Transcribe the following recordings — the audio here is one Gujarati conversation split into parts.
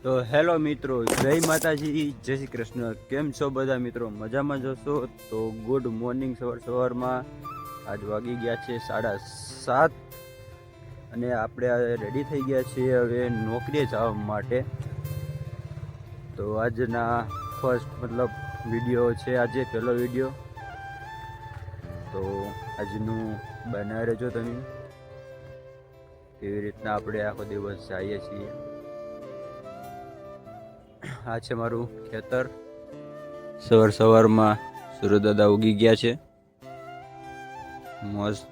તો હેલો મિત્રો, જય માતાજી, જય શ્રી કૃષ્ણ. કેમ છો બધા મિત્રો? મજામાં જશો તો ગુડ મોર્નિંગ. સવારમાં આજ વાગી ગયા છે 7:30 અને આપણે રેડી થઈ ગયા છીએ હવે નોકરીએ જવા માટે. તો આજના ફર્સ્ટ વિડીયો છે, આજે પહેલો વિડીયો. તો આજનું બનાવી રહેજો તમે, કેવી રીતના આપણે આખો દિવસ જઈએ છીએ. આ છે મારું ખેતર. સવારમાં સૂર્યદાદા ઉગી ગયા છે. મસ્ત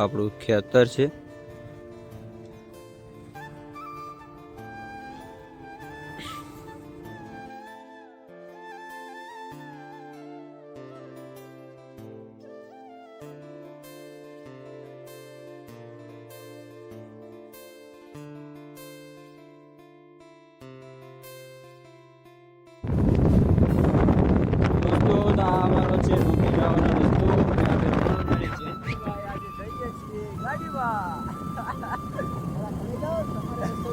આપણું ખેતર છે. અમારો છે નોકરી જવાનો રસ્તો.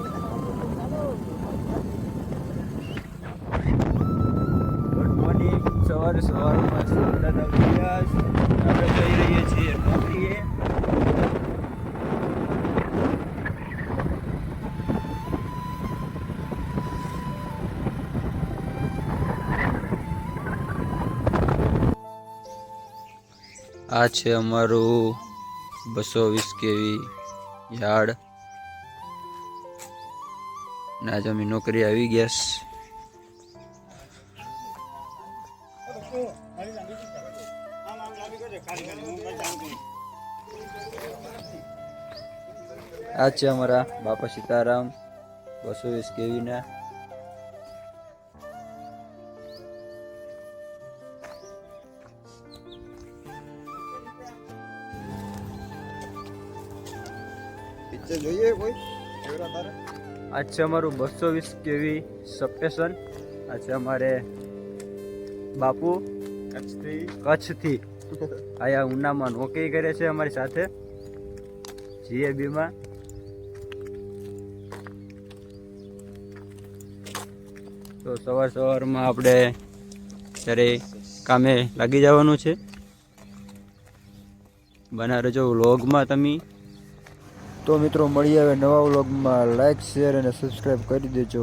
Good morning. સવારમાં સૂર્યદાદા ઉગ્યા છે. આપણે જઈ રહીએ છીએ નોકરીએ. આ છે અમારું 220 kV યાર્ડ. ને આજે અમે નોકરી આવી ગયા છે. આ છે અમારા બાપા સીતારામ 220 kV ના. જોઈએ કોઈ આ છે અમારું 220 kV સબસ્ટેશન. આ છે અમારે બાપુ કચ્છથી આયા ઉનામાં નોકરી કરે છે અમારી સાથે જીએબીમાં. તો સવારમાં આપણે ત્યારે કામે લાગી જવાનું છે. બના રહેજો વ્લોગમાં તમે. તો મિત્રો મળીએ હવે નવા વ્લોગમાં. લાઈક, શેર અને સબસ્ક્રાઈબ કરી દેજો.